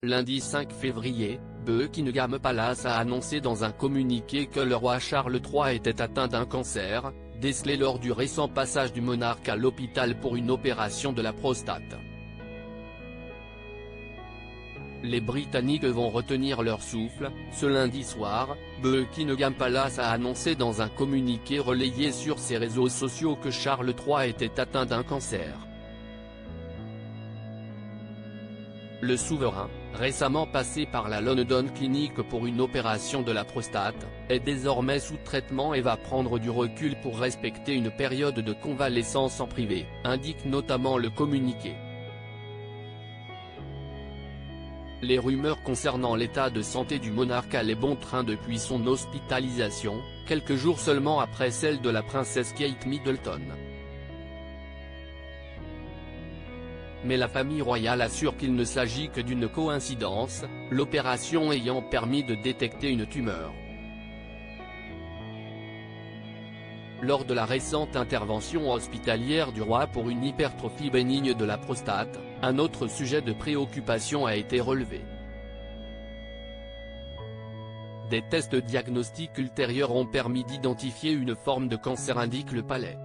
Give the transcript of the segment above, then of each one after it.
Lundi 5 février, Buckingham Palace a annoncé dans un communiqué que le roi Charles III était atteint d'un cancer, décelé lors du récent passage du monarque à l'hôpital pour une opération de la prostate. Les Britanniques vont retenir leur souffle. Ce lundi soir, Buckingham Palace a annoncé dans un communiqué relayé sur ses réseaux sociaux que Charles III était atteint d'un cancer. Le souverain, récemment passé par la London Clinic pour une opération de la prostate, est désormais sous traitement et va prendre du recul pour respecter une période de convalescence en privé, indique notamment le communiqué. Les rumeurs concernant l'état de santé du monarque allaient bon train depuis son hospitalisation, quelques jours seulement après celle de la princesse Kate Middleton. Mais la famille royale assure qu'il ne s'agit que d'une coïncidence, l'opération ayant permis de détecter une tumeur. Lors de la récente intervention hospitalière du roi pour une hypertrophie bénigne de la prostate, un autre sujet de préoccupation a été relevé. Des tests diagnostiques ultérieurs ont permis d'identifier une forme de cancer, indique le palais.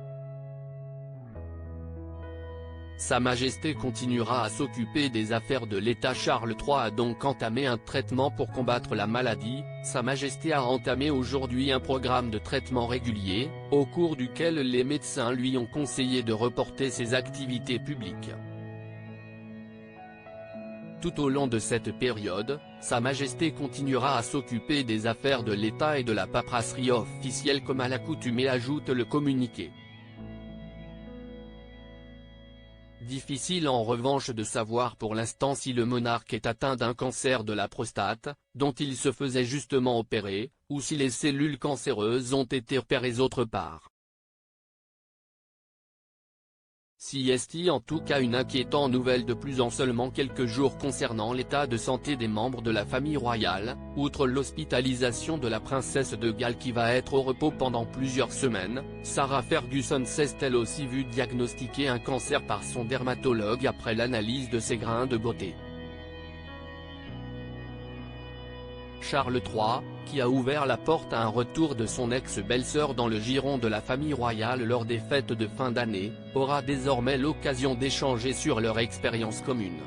Sa Majesté continuera à s'occuper des affaires de l'État. Charles III a donc entamé un traitement pour combattre la maladie. Sa Majesté a entamé aujourd'hui un programme de traitement régulier, au cours duquel les médecins lui ont conseillé de reporter ses activités publiques. Tout au long de cette période, Sa Majesté continuera à s'occuper des affaires de l'État et de la paperasserie officielle comme à l'accoutumée, ajoute le communiqué. Difficile en revanche de savoir pour l'instant si le monarque est atteint d'un cancer de la prostate, dont il se faisait justement opérer, ou si les cellules cancéreuses ont été repérées autre part. Si est en tout cas une inquiétante nouvelle de plus en seulement quelques jours concernant l'état de santé des membres de la famille royale, outre l'hospitalisation de la princesse de Galles qui va être au repos pendant plusieurs semaines, Sarah Ferguson s'est elle aussi vue diagnostiquer un cancer par son dermatologue après l'analyse de ses grains de beauté. Charles III, qui a ouvert la porte à un retour de son ex-belle-sœur dans le giron de la famille royale lors des fêtes de fin d'année, aura désormais l'occasion d'échanger sur leur expérience commune.